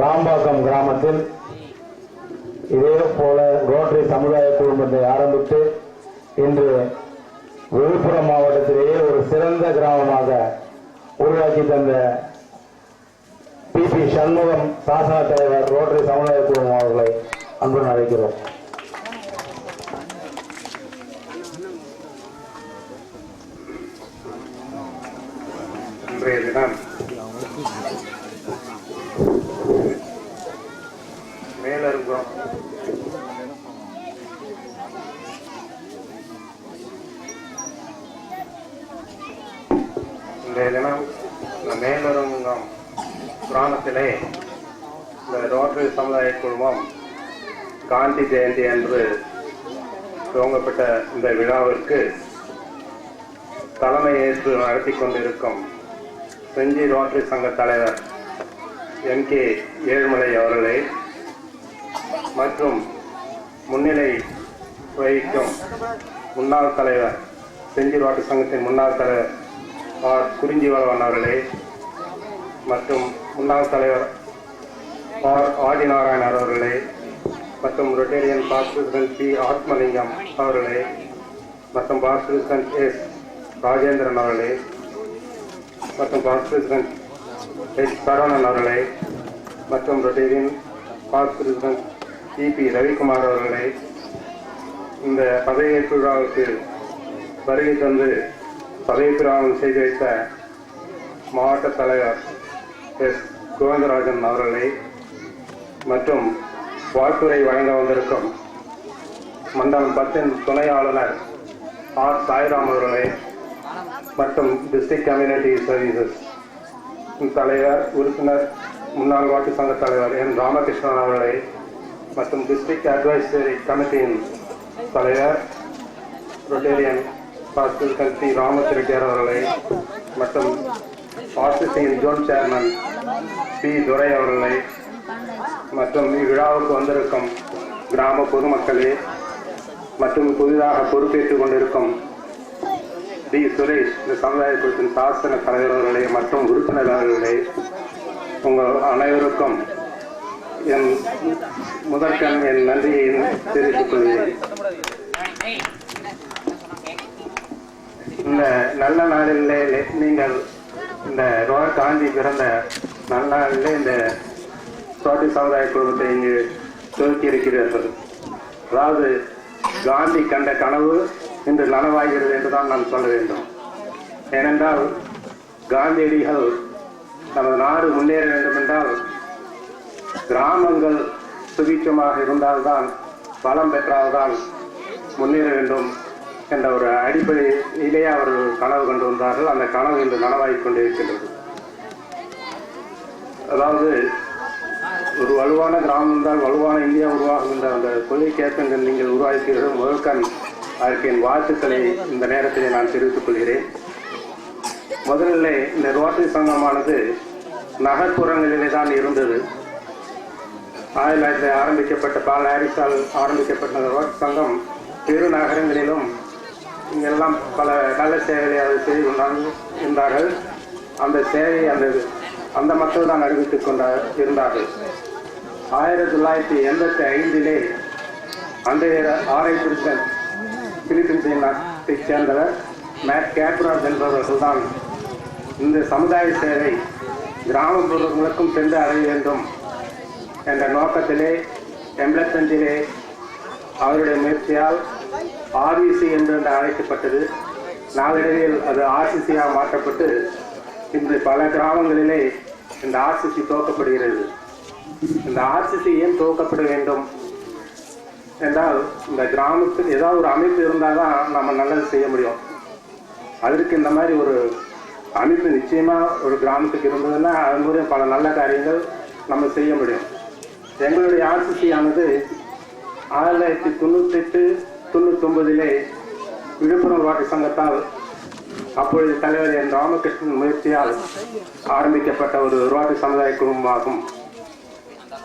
ராம்பாக்கம் கிராமத்தில் இதே போல ரோட்டரி சமுதாய குழுமத்தை ஆரம்பித்து இன்று விழுப்புரம் மாவட்டத்திலேயே ஒரு சிறந்த கிராமமாக உருவாக்கி தந்த பி சண்முகம் சாசன தலைவர் ரோட்டரி சமுதாய குழுமம் அவர்களை அன்புடன் அழைக்கிறோம். இன்றைய தினம் மேலருங்குளம் மேலருங்குளம் கிராமத்திலே இந்த ரோட்டரி சமுதாய குழுமம் காந்தி ஜெயந்தி அன்று துவங்கப்பட்ட இந்த விழாவிற்கு தலைமை ஏற்று நடத்தி கொண்டிருக்கும் செஞ்சி ரோட்டரி சங்க தலைவர் MK ஏழுமலை அவர்களே மற்றும் முன்னிலை வகிக்கும் முன்னாள் தலைவர் செஞ்சி ரோட்டரி சங்கத்தின் முன்னாள் தலைவர் குறிஞ்சிவளவன் அவர்களே மற்றும் முன்னாள் தலைவர் ஆதிநாராயணன் அவர்களே மற்றும் Rotarian pass president P Atmalingam அவர்களே மற்றும் பாஸ் பிரசிடென்ட் S ராஜேந்திரன் அவர்களே மற்றும் பாஸ் பிரசிடென்ட் H சரவணன் அவர்களே மற்றும் Rotarian pass president EP Ravikumar அவர்களே இந்த பதவியேற்பு விழாவுக்கு வருகை தந்து பதவி பிரமாணம் செய்து வைத்த மாவட்ட தலைவர் S கோவிந்தராஜன் அவர்களே மற்றும் வாழ்த்துறை வழங்க வந்திருக்கும் மண்டலம் 10 துணை ஆளுநர் R சாய்ராம் அவர்களே மற்றும் டிஸ்ட்ரிக்ட் கம்யூனிட்டி சர்வீசஸ் தலைவர் உறுப்பினர் முன்னாள் வாக்கு சங்க தலைவர் N ராமகிருஷ்ணன் அவர்களே மற்றும் டிஸ்ட்ரிக்ட் அட்வைசரி கமிட்டியின் தலைவர் ரொட்டேரியன் பாஸ்டர் P ராமத்திரெட்டியார் அவர்களே மற்றும் ஆர்சிசியின் ஜோன் சேர்மன் P துரை அவர்களை மற்றும் இவ்விழாவுக்கு வந்திருக்கும் கிராம பொதுமக்களே மற்றும் புதிதாக பொறுப்பேற்றுக் கொண்டிருக்கும் D சுரேஷ் இந்த சமுதாய குழுவின் சாசன தலைவர்களே மற்றும் உறுப்பினர்களே உங்கள் அனைவருக்கும் என் முதற்கண் என் நன்றியை தெரிவித்துக் கொள்கிறேன். இந்த நல்ல நாளிலே நீங்கள் இந்த காந்தி பிறந்த நல்ல நாளிலே இந்த ரோட்டரி சமுதாய குழுமத்தை இங்கு துவக்கி இருக்கிறார்கள். அதாவது காந்தி கண்ட கனவு இன்று நனவாகிறது என்றுதான் நான் சொல்ல வேண்டும். ஏனென்றால் காந்தியடிகள் நமது நாடு முன்னேற வேண்டும் என்றால் கிராமங்கள் சுபீட்சமாக இருந்தால்தான் பலம் பெற்றால்தான் முன்னேற வேண்டும் என்ற ஒரு அடிப்படையிலேயே அவர்கள் கனவு கொண்டு வந்தார்கள். அந்த கனவு இன்று நனவாகிக் கொண்டிருக்கின்றது. அதாவது ஒரு வலுவான கிராமம் இருந்தால் வலுவான இந்தியா உருவாகும் என்ற அந்த கொள்கைக்கேற்ப நீங்கள் உருவாக்கிறீர்கள். முதற்கண் அதற்கு என் வாழ்த்துக்களை இந்த நேரத்திலே நான் தெரிவித்துக் கொள்கிறேன். முதலில் இந்த ரோட்டரி சங்கமானது நகர்ப்புறங்களிலே தான் இருந்தது. 1900 ஆரம்பிக்கப்பட்ட பால் ஹாரிஸால் ஆரம்பிக்கப்பட்ட ரோட்டரி சங்கம் பெரு நகரங்களிலும் இங்கெல்லாம் பல நல்ல சேவைகளை செய்து இருந்தார்கள். அந்த சேவை அந்த மக்கள் தான் அறிவித்துக் இருந்தார்கள். 1985 அன்றைய ஆரை பிலிப்பீன்ஸை நாட்டை சேர்ந்தவர் மேட் கேப்ராஜ் என்பவர்கள் தான் இந்த சமுதாய சேவை கிராமப்புறங்களுக்கும் சென்று அடைய வேண்டும் என்ற நோக்கத்திலே 85 அவருடைய முயற்சியால் REC என்று அழைக்கப்பட்டது. நாளடைவில் அது RCCயாக மாற்றப்பட்டு இன்று பல கிராமங்களிலே இந்த RCC துவக்கப்படுகிறது. இந்த RCC ஏன் துவக்கப்பட வேண்டும் என்றால் இந்த கிராமத்துக்கு ஏதாவது ஒரு அமைப்பு இருந்தால் தான் நம்ம நல்லது செய்ய முடியும். அதற்கு இந்த மாதிரி ஒரு அமைப்பு நிச்சயமாக ஒரு கிராமத்துக்கு இருந்ததுன்னா அதன் மூலம் பல நல்ல காரியங்கள் நம்ம செய்ய முடியும். எங்களுடைய RCC ஆனது 1998-99 விழுப்புரம் ரோட்டரி சங்கத்தால் அப்பொழுது தலைவர் N ராமகிருஷ்ணன் முயற்சியால் ஆரம்பிக்கப்பட்ட ஒரு ரோட்டரி சமுதாய குழுமமாகும்.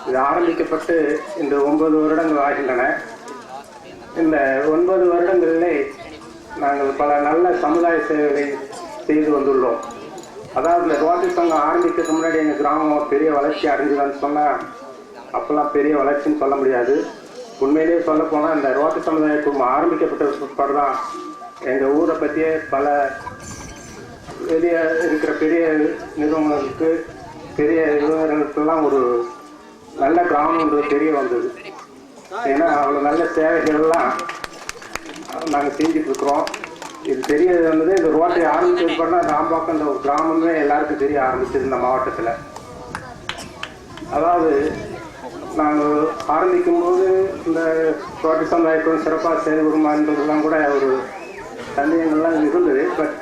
இது ஆரம்பிக்கப்பட்டு இன்று 9 வருடங்கள் ஆகின்றன. இந்த 9 வருடங்களிலே நாங்கள் பல நல்ல சமுதாய சேவைகளை செய்து வந்துள்ளோம். அதாவது இந்த ரோட்டரி சங்கம் ஆரம்பிக்கிறதுக்கு முன்னாடி எங்கள் கிராமம் பெரிய வளர்ச்சி அடைஞ்சுதான்னு சொன்னால் அப்போல்லாம் பெரிய வளர்ச்சின்னு சொல்ல முடியாது. உண்மையிலேயே சொல்ல போனால் இந்த ரோட்டரி சமுதாய குழுமம் ஆரம்பிக்கப்பட்ட பிற்பாடு தான் எங்கள் ஊரை பற்றியே பல வெளியே இருக்கிற பெரிய நிறுவனங்களுக்கு பெரிய நிறுவனங்களுக்கெல்லாம் ஒரு நல்ல கிராமன்றது தெரிய வந்தது. ஏன்னா அவ்வளோ நல்ல சேவைகள்லாம் நாங்கள் செஞ்சுட்டு இருக்கிறோம். இது தெரிய வந்தது இந்த ரோட்டரி ஆரம்பிச்சது பண்ணா ராம்பாக்கம் இந்த ஒரு கிராமமே எல்லாருக்கும் தெரிய ஆரம்பிச்சது இந்த மாவட்டத்தில். அதாவது நாங்கள் ஆரம்பிக்கும் போது இந்த ரோட்டரி சமுதாயத்துடன் சிறப்பாக செயல்படுமான்றதுலாம் கூட ஒரு சந்தேகங்கள்லாம் இருந்தது. பட்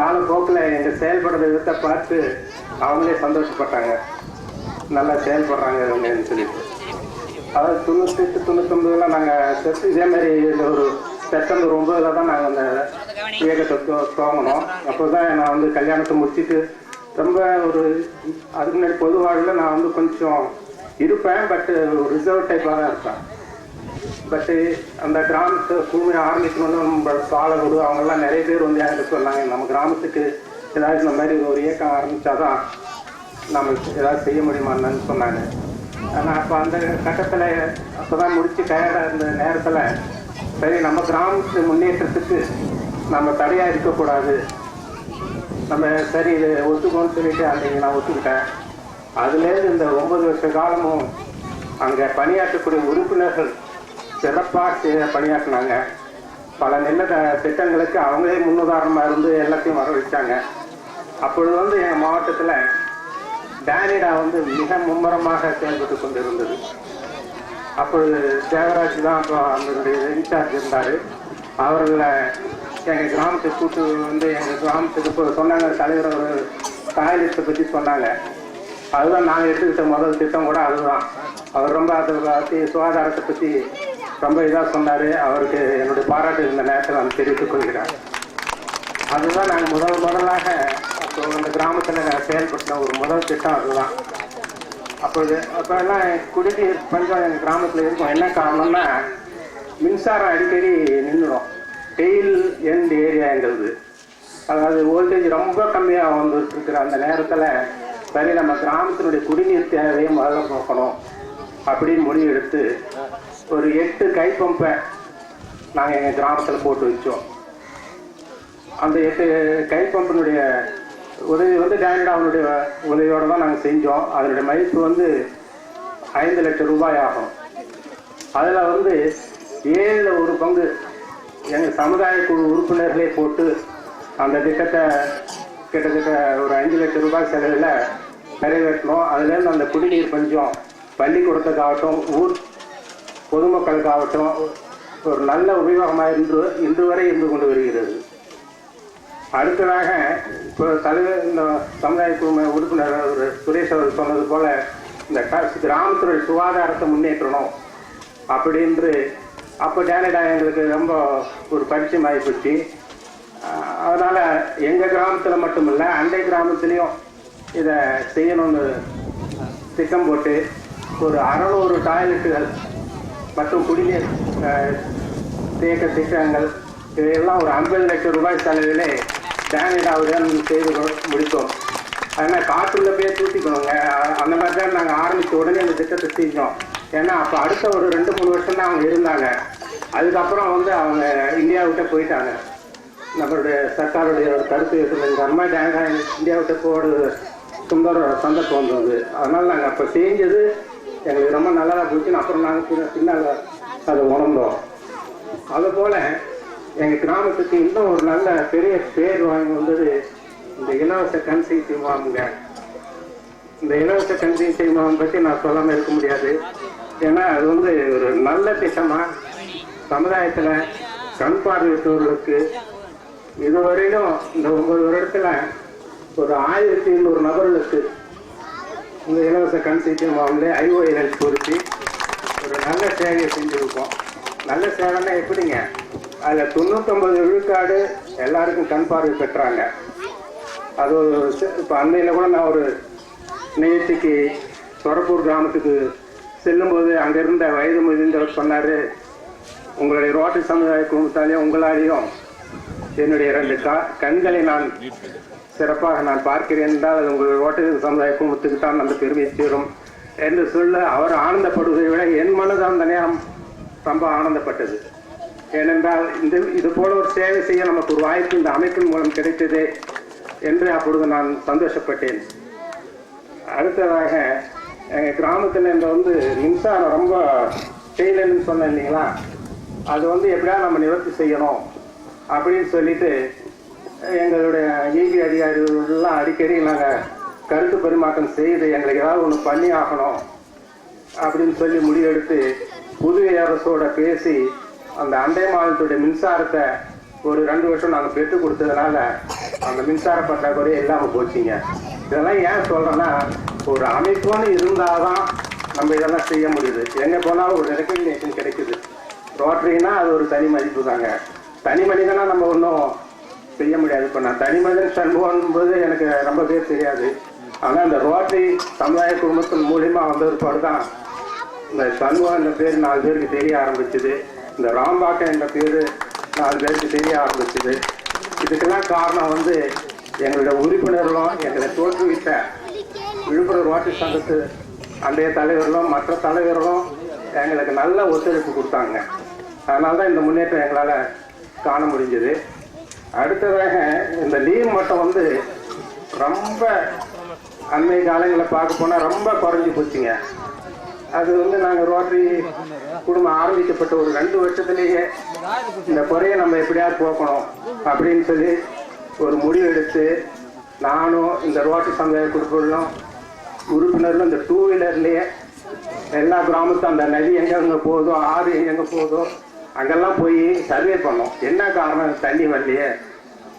காலப்போக்கில் எங்கள் செயல்படுற விதத்தை பார்த்து அவங்களே சந்தோஷப்பட்டாங்க, நல்லா செயல்படுறாங்க இவங்கன்னு சொல்லிட்டு. அதாவது 98, 99 நாங்கள் இதே மாதிரி இந்த ஒரு செப்டம்பர் 9 தான் நாங்கள் அந்த இயக்கத்தை துவங்கினோம். அப்போ தான் நான் வந்து கல்யாணத்தை முடிச்சுட்டு ரொம்ப ஒரு அதுக்கு முன்னாடி பொது வாழ்வில் நான் வந்து கொஞ்சம் இருப்பேன், பட்டு ரிசர்வ் டைப்பாக தான் இருப்பேன். பட்டு அந்த கிராமத்தை குழுமையை ஆரம்பிக்கணும்னு நம்ம பாலகுரு அவங்கெல்லாம் நிறைய பேர் வந்து எனக்கு சொன்னாங்க, நம்ம கிராமத்துக்கு ஏதாவது இந்த மாதிரி ஒரு இயக்கம் ஆரம்பித்தாதான் நம்ம ஏதாவது செய்ய முடியுமான்னு சொன்னாங்க. ஆனால் அப்போ அந்த கட்டத்தில் அப்போ தான் முடித்து டயர்டாக இருந்த நேரத்தில் சரி நம்ம கிராமத்து முன்னேற்றத்துக்கு நம்ம தடையாக இருக்கக்கூடாது, நம்ம சரி இது ஒத்துக்கோன்னு சொல்லிட்டு அன்றைக்கி நான் ஒத்துக்கிட்டேன். அதுலேருந்து இந்த 9 வருஷ காலமும் அங்கே பணியாற்றக்கூடிய உறுப்பினர்கள் சிறப்பாக பணியாற்றினாங்க. பல நல்ல திட்டங்களுக்கு அவங்களே முன்னுதாரணமாக இருந்து எல்லாத்தையும் வரவழைச்சாங்க. அப்பொழுது வந்து எங்கள் மாவட்டத்தில் டேனிடா வந்து மிக மும்முரமாக செயல்பட்டு கொண்டு இருந்தது. அப்பொழுது தேவராஜ் தான் அப்போ அவங்களுடைய இன்சார்ஜ் இருந்தார். அவர்களை எங்கள் கிராமத்துக்கு கூட்டு வந்து எங்கள் கிராமத்துக்கு இப்போ சொன்னாங்க, தலைவர் ஒரு டாய்லெட்டை பற்றி சொன்னாங்க. அதுதான் நாங்கள் எடுத்துக்கிட்ட முதல் திட்டம் கூட அதுதான். அவர் ரொம்ப அதை பற்றி சுகாதாரத்தை பற்றி ரொம்ப இதாக சொன்னார். அவருக்கு என்னுடைய பாராட்டு இந்த நேரத்தில் நான் தெரிவித்துக் கொள்கிறேன். அதுதான் நாங்கள் முதலாக அப்போ அந்த கிராமத்தில் நாங்கள் செயல்பட்ட ஒரு முதல் திட்டம் அதுதான். அப்போ எல்லாம் குடிநீர் பஞ்சம் எங்கள் கிராமத்தில் இருக்கும். என்ன காரணம்னா மின்சாரம் அடிக்கடி நின்றுடும். டெயில் எண்ட் ஏரியா எங்களுக்கு, அதாவது வோல்டேஜ் ரொம்ப கம்மியாக வந்துட்டு இருக்கிற அந்த நேரத்தில் சரி நம்ம கிராமத்தினுடைய குடிநீர் தேவையை முதல்ல போக்கணும் அப்படின்னு முடிவு எடுத்து ஒரு 8 கைப்பம்பை நாங்கள் எங்கள் கிராமத்தில் போட்டு வச்சோம். அந்த 8 கைப்பம்பினுடைய உதவி வந்து டேனிடாவுடைய உதவியோடு தான் நாங்கள் செஞ்சோம். அதனுடைய மதிப்பு வந்து 5 லட்சம் ரூபாய் ஆகும். அதில் வந்து 7 பங்கு எங்கள் சமுதாய குழு உறுப்பினர்களே போட்டு அந்த திட்டத்தை கிட்டத்தட்ட ஒரு 5 லட்சம் ரூபாய் செலவில் நிறைவேற்றணும். அதுலேருந்து அந்த குடிநீர் பஞ்சம் பள்ளிக்கூடத்துக்காகட்டும் ஊர் பொதுமக்களுக்காகட்டும் ஒரு நல்ல உபயோகமாக இன்று வரை இருந்து கொண்டு வருகிறது. அடுத்ததாக இப்போ தலைவர் இந்த சமுதாய குழும உறுப்பினர் சுரேஷ் அவர் சொன்னது போல் இந்த கிராமத்துடைய சுகாதாரத்தை முன்னேற்றணும் அப்படின்று அப்போ டேனிடா எங்களுக்கு ரொம்ப ஒரு பரிச்சயம் ஆகிப்போச்சு. அதனால் எங்கள் கிராமத்தில் மட்டும் இல்லை அண்டை கிராமத்துலேயும் இதை செய்யணும்னு திட்டம் போட்டு ஒரு 600 டாய்லெட்டுகள் மற்றும் குடிநீர் தேக்க திட்டங்கள் இதையெல்லாம் ஒரு 50 லட்சம் ரூபாய் செலவிலே டேனிடாவுடன் செய்து முடித்தோம். அதனால் காற்றுள்ள போய் தூத்திக்கணுங்க. அந்த மாதிரி தான் நாங்கள் ஆரம்பித்த உடனே அந்த திட்டத்தை செஞ்சோம். ஏன்னா அப்போ அடுத்த ஒரு 2-3 வருஷம் தான் அவங்க இருந்தாங்க. அதுக்கப்புறம் வந்து அவங்க இந்தியாவிட்ட போயிட்டாங்க. நம்மளுடைய சர்க்காருடைய ஒரு கருத்து இருந்தது காரணமாக டேனிடா இந்தியாவிட்ட போகிற சந்தர்ப்பம் வந்தது. அதனால் நாங்கள் அப்போ செஞ்சது எங்களுக்கு ரொம்ப நல்லதாக போச்சுன்னு அப்புறம் நாங்கள் பின்னால் அதை உணர்ந்தோம். அதுபோல் எங்கள் கிராமத்துக்கு இன்னும் ஒரு நல்ல பெரிய பேர் வாங்கி வந்தது இந்த இலவச கண் சிகிச்சை முகாமுங்க. இந்த இலவச கண் சிகிச்சை முகாம் பற்றி நான் சொல்லாமல் இருக்க முடியாது. ஏன்னா அது வந்து ஒரு நல்ல திட்டமாக சமுதாயத்தில் கண் பார்வையற்றவர்களுக்கு இதுவரையிலும் இந்த 9 வருடத்தில் ஒரு 1200 நபர்களுக்கு இந்த இலவச கண் சிகிச்சை முகாமில் ஐஓஎல் பொருத்தி ஒரு நல்ல சேவையை செஞ்சுருக்கோம். நல்ல சேவைன்னா எப்படிங்க, அதில் 99 விழுக்காடு எல்லாருக்கும் கண் பார்வை பெற்றாங்க. அது இப்போ அன்னையில் கூட நான் ஒரு நிகழ்ச்சிக்கு சொரப்பூர் கிராமத்துக்கு செல்லும்போது அங்கே இருந்த வயது முதிர்ந்தவர் சொன்னார், உங்களுடைய ரோட்டரி சமுதாய குழுமத்தாலேயும் உங்களாலேயும் என்னுடைய 2 கண்களை நான் சிறப்பாக நான் பார்க்கிறேன் என்றால் அது உங்கள் ஓட்டல் சமுதாய குடும்பத்துக்கு தான் அந்த பெருமை சேரும் என்று சொல்ல அவர் ஆனந்தப்படுவதை விட என் மனது அந்த நேரம் ரொம்ப ஆனந்தப்பட்டது. ஏனென்றால் இது போல ஒரு சேவை செய்ய நமக்கு ஒரு வாய்ப்பு இந்த அமைப்பின் மூலம் கிடைத்தது என்று அப்பொழுது நான் சந்தோஷப்பட்டேன். அடுத்ததாக எங்கள் கிராமத்தில் இந்த மின்சாரம் ரொம்ப செய்யலன்னு சொன்னேன் இல்லைங்களா, அது எப்படியா நம்ம நிவர்த்தி செய்யணும் அப்படின்னு சொல்லிட்டு எங்களுடைய ஈபி அதிகாரிகள்லாம் அடிக்கடி நாங்கள் கருத்து பரிமாற்றம் செய்து எங்களுக்கு ஏதாவது ஒன்று பண்ணி ஆகணும் அப்படின்னு சொல்லி முடிவெடுத்து புதுவை அரசோட பேசி அந்த அண்டை மாநிலத்துடைய மின்சாரத்தை ஒரு 2 வருஷம் நாங்கள் பெற்றுக் கொடுத்ததுனால அந்த மின்சார பற்றாக்குறையே இல்லாமல் போச்சுங்க. இதெல்லாம் ஏன் சொல்கிறேன்னா, ஒரு அமைப்புன்னு இருந்தால் தான் நம்ம இதெல்லாம் செய்ய முடியுது. எங்கே போனாலும் ஒரு ரெகக்னிஷன் கிடைக்குது. ரோட்டரினா அது ஒரு தனி மதிப்பு தாங்க. தனி மனிதனா நம்ம ஒன்றும் செய்ய முடியாது. இப்போ நான் தனி மனிதன் சண்முகம்போது எனக்கு ரொம்ப பேர் தெரியாது. ஆனால் இந்த ரோட்டரி சமுதாய குடும்பத்தின் மூலியமா வந்த ஒரு பாடு தான் இந்த சண்முகம் என்ற பேர் 4 பேருக்கு தெரிய ஆரம்பிச்சுது. இந்த ராம்பாக்கம் என்ற பேர் 4 பேருக்கு தெரிய ஆரம்பிச்சுது. இதுக்கெல்லாம் காரணம் எங்களுடைய உறுப்பினர்களும் எங்களை தோற்றுவித்த விழுப்புரம் ரோட்டரி சங்கத்து அன்றைய தலைவர்களும் மற்ற தலைவர்களும் எங்களுக்கு நல்ல ஒத்துழைப்பு கொடுத்தாங்க. அதனால தான் இந்த முன்னேற்றம் எங்களால் காண முடிஞ்சது. அடுத்ததாக இந்த லீவ் மட்டும் ரொம்ப அண்மை காலங்களை பார்க்க போனால் ரொம்ப குறைஞ்சி போச்சுங்க. அது நாங்கள் ரோட்டரி குடும்பம் ஆரம்பிக்கப்பட்ட ஒரு 2 வருஷத்துலேயே இந்த குறையை நம்ம எப்படியாவது போக்கணும் அப்படின்னு சொல்லி ஒரு முடிவு எடுத்து நானும் இந்த ரோட்டரி சமுதாய குடும்பங்களும் உறுப்பினர்களும் இந்த 2 வீலர்லேயே எல்லா கிராமத்தும் அந்த நதி எங்கெங்க போகுதோ ஆறு எங்கெங்க போகுதோ அங்கெல்லாம் போய் சர்வே பண்ணோம். என்ன காரணம் தண்ணி வரலையே.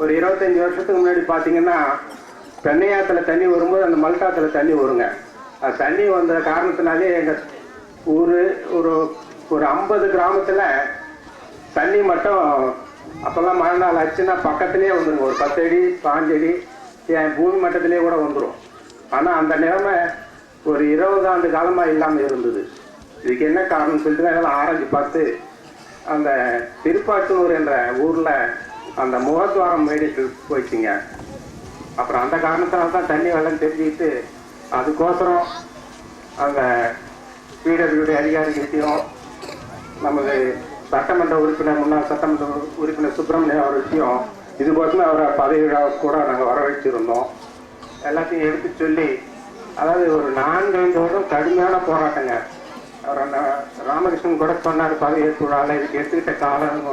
ஒரு 25 வருஷத்துக்கு முன்னாடி பார்த்தீங்கன்னா பெண்ணையாத்தில் தண்ணி வரும்போது அந்த மல்காத்தில் தண்ணி வருங்க. அது தண்ணி வந்த காரணத்தினாலே எங்கள் ஊர் ஒரு 50 கிராமத்தில் தண்ணி மட்டும் அப்போல்லாம் மழை நாள் ஆச்சுன்னா பக்கத்துலேயே வந்துருங்க. ஒரு 10 அடி 5 அடி என் பூமி மட்டத்திலே கூட வந்துடும். ஆனால் அந்த நிலைமை ஒரு 20 ஆண்டு காலமாக இல்லாமல் இருந்தது. இதுக்கு என்ன காரணம்னு சொல்லிட்டு தான் எல்லாம் ஆராய்ச்சி பார்த்து அந்த திருப்பாட்டூர் என்ற ஊரில் அந்த முகத்வாரம் மேடிட்டு போயிடுச்சுங்க. அப்புறம் அந்த காரணத்தினால தான் தண்ணி வெள்ளம் தெரிஞ்சுக்கிட்டு அதுக்கோசரம் அந்த பிடபிள்யூடி அதிகாரிகிட்டையும் நமது சட்டமன்ற உறுப்பினர் முன்னாள் சட்டமன்ற உறுப்பினர் சுப்பிரமணியம் அவர்கிட்டையும் இதுக்கோசமே அவரை பதவி கூட நாங்கள் வரவழைச்சிருந்தோம். எல்லாத்தையும் எடுத்து சொல்லி அதாவது ஒரு 4-5 வருடம் கடுமையான போராட்டங்க. அவர் அந்த ராமகிருஷ்ணன் கூட சொன்னார் பதவியேற்பு விழாவில் இதுக்கு எடுத்துக்கிட்ட காலம்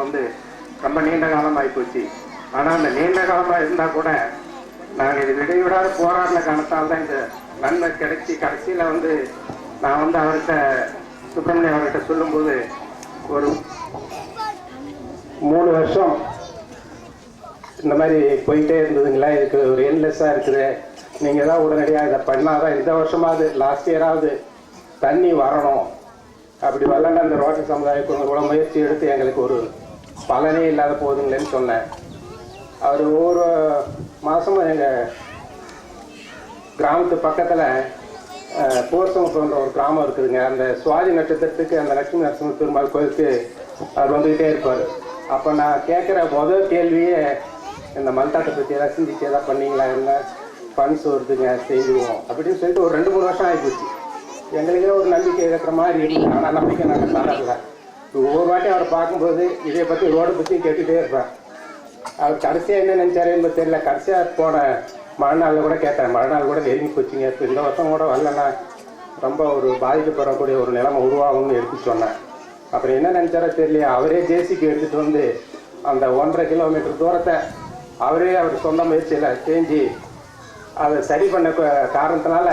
ரொம்ப நீண்ட காலம் ஆகிப்போச்சு. ஆனால் அந்த நீண்ட காலமாக இருந்தால் கூட நாங்கள் இது இடைவிடாத போராடின காரணத்தால் தான் இந்த நன்மை கிடைச்சி கடைசியில் நான் அவர்கிட்ட சுப்பிரமணியம் அவர்கிட்ட சொல்லும்போது ஒரு 3 வருஷம் இந்த மாதிரி போயிட்டே இருந்ததுங்களா, இதுக்கு ஒரு என்லெஸ்ஸாக இருக்குது, நீங்கள் தான் உடனடியாக இதை பண்ணாதான் இந்த வருஷமாவது லாஸ்ட் இயராவது தண்ணி வரணும். அப்படி வரலன்னா அந்த ரோட்டரி சமுதாயக்கு கூட முயற்சி எடுத்து எங்களுக்கு ஒரு பலனே இல்லாத போதுங்களேன்னு சொன்னேன். அவர் ஒவ்வொரு மாதமும் எங்கள் கிராமத்து பக்கத்தில் போர்சமுன்ற ஒரு கிராமம் இருக்குதுங்க. அந்த சுவாதி நட்சத்திரத்துக்கு அந்த லட்சுமி நரசிம்ம பெருமாள் கோயிலுக்கு அவர் வந்துக்கிட்டே இருப்பார். அப்போ நான் கேட்குற முதல் கேள்வியே இந்த மல்தாட்டை பற்றி எதாவது சிந்திச்சு எதாவது பண்ணீங்களா, என்ன ஃபண்ட்ஸ் வருதுங்க செய்வோம் அப்படின்னு சொல்லிட்டு ஒரு 2-3 வருஷம் ஆகிப்போச்சு. எங்களுக்கே ஒரு நம்பிக்கை இருக்கிற மாதிரி இருக்குது. ஆனால் நம்பிக்கை நாங்கள் தரல. ஒவ்வொரு வாட்டியும் அவரை பார்க்கும்போது இதை பற்றி ரோடை பற்றி கேட்டுகிட்டே இருப்பேன். அவர் கடைசியாக என்ன நினச்சாருன்னு தெரியல. கடைசியாக போன மழைநாளில் கூட கேட்டேன், மழைநாள் கூட நெருங்கி போச்சுங்க, இப்போ இந்த வருஷம் கூட வரலன்னா ரொம்ப ஒரு பாதிக்கப்படக்கூடிய ஒரு நிலைமை உருவாகும்னு எடுத்து சொன்னேன். அப்புறம் என்ன நினச்சாரோ தெரியலையா, அவரே ஜேசிக்கு எடுத்துகிட்டு அந்த 1.5 கிலோமீட்டர் தூரத்தை அவர் சொந்த முயற்சியில் செஞ்சு அதை சரி பண்ண காரணத்தினால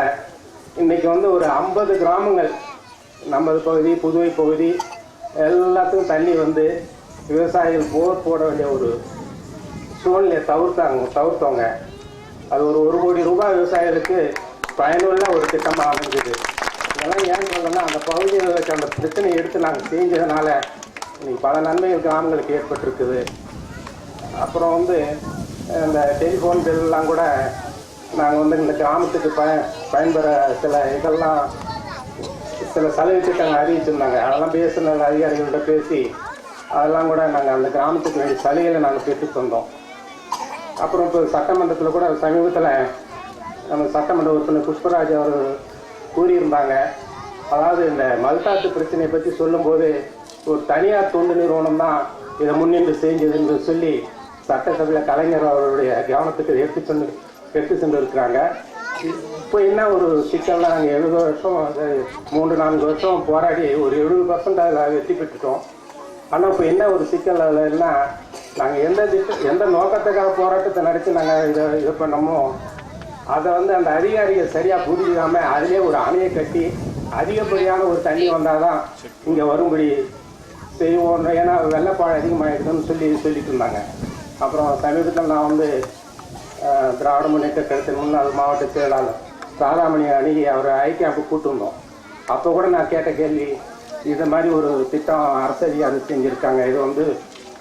இன்றைக்கி ஒரு 50 கிராமங்கள் நமது பகுதி புதுவை பகுதி எல்லாத்துக்கும் தண்ணி விவசாயிகள் போர் போட வேண்டிய ஒரு சூழ்நிலையை தவிர்த்தவங்க. அது ஒரு 1 கோடி ரூபாய் விவசாயிகளுக்கு பயனுள்ள ஒரு திட்டமாக அமைஞ்சது. இதெல்லாம் ஏன் சொல்லணும்னா அந்த பகுதியில் இருக்க அந்த பிரச்சனையை எடுத்து நாங்கள் செஞ்சதுனால இன்னைக்கு பல நன்மைகள் கிராமங்களுக்கு ஏற்பட்டிருக்குது. அப்புறம் இந்த டெலிஃபோன் பில்லாம் கூட நாங்கள் இந்த கிராமத்துக்கு பயன்பெற சில சலுகை திட்டங்கள் அறிவிச்சிருந்தாங்க. அதெல்லாம் பேசுன அதிகாரிகள்கிட்ட பேசி அதெல்லாம் கூட நாங்கள் அந்த கிராமத்துக்கு வேண்டிய சலுகைகளை நாங்கள் பெற்று தந்தோம். அப்புறம் இப்போ சட்டமன்றத்தில் கூட சமீபத்தில் நம்ம சட்டமன்ற உறுப்பினர் புஷ்பராஜ் அவர் கூறியிருந்தாங்க. அதாவது இந்த மல்தாத்து பிரச்சனையை பற்றி சொல்லும்போது ஒரு தனியார் தொண்டு நிறுவனம் தான் இதை முன்னின்று செஞ்சதுன்னு சொல்லி சட்டசபையில் கலைஞர் அவருடைய கவனத்துக்கு எடுத்து சென்று இருக்கிறாங்க. இப்போ என்ன ஒரு சிக்கல்னா, நாங்கள் 70 வருஷம் 3-4 வருஷம் போராடி ஒரு 70% அதில் வெற்றி பெற்றுட்டோம். ஆனால் இப்போ என்ன ஒரு சிக்கல் அதில்னா, நாங்கள் எந்த நோக்கத்துக்காக போராட்டத்தை நடத்தி நாங்கள் இதை பண்ணமோ அதை அந்த அதிகாரிகள் சரியாக புரிஞ்சுக்காமல் அதிலே ஒரு அணையை கட்டி அதிகப்படியான ஒரு தண்ணி வந்தால் தான் இங்கே வரும்படி செய்வோம். ஏன்னா வெள்ளப்பாடு அதிகமாகிடுதுன்னு சொல்லிட்டு இருந்தாங்க. அப்புறம் சமீபத்தில் நான் திராவிட முன்னேற்ற கழகத்தின் முன்னாள் மாவட்ட செயலாளர் ராதாமணி அணுகி அவரை ஐக்கியாவுக்கு கூட்டிருந்தோம். அப்போ கூட நான் கேட்ட கேள்வி, இது மாதிரி ஒரு திட்டம் அரசு அதிகாரி செஞ்சுருக்காங்க, இது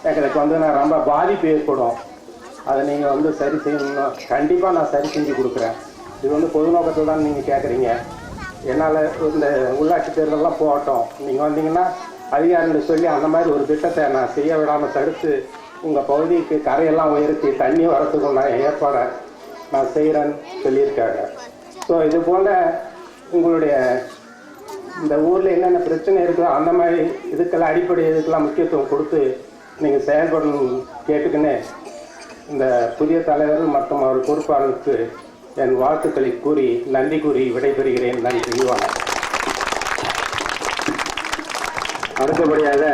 எங்களுக்கு நான் ரொம்ப பாதிப்பு ஏற்படும், அதை நீங்கள் சரி செய்யணும்னா கண்டிப்பாக நான் சரி செஞ்சு கொடுக்குறேன். இது பொது நோக்கத்தில் தான் நீங்கள் கேட்குறீங்க. என்னால் இந்த உள்ளாட்சி தேர்தலெலாம் போகட்டும், நீங்கள் வந்தீங்கன்னா அதிகாரிகள் சொல்லி அந்த மாதிரி ஒரு திட்டத்தை நான் செய்ய விடாமல் தடுத்து உங்கள் பகுதிக்கு கரையெல்லாம் உயர்த்தி தண்ணி வரத்துக்கு நான் ஏற்பாடை நான் செய்கிறேன்னு சொல்லியிருக்காங்க. ஸோ இது போன்ற உங்களுடைய இந்த ஊரில் என்னென்ன பிரச்சனை இருக்குதோ அந்த மாதிரி இதுக்கெல்லாம் அடிப்படை இதுக்கெல்லாம் முக்கியத்துவம் கொடுத்து நீங்கள் செயல்படணும் கேட்டுக்கின்னு இந்த புதிய தலைவர் மற்றும் அவர் பொறுப்பாளருக்கு என் வாழ்த்துக்களை கூறி நன்றி கூறி விடைபெறுகிறேன். நன்றி. அடுத்தபடியாக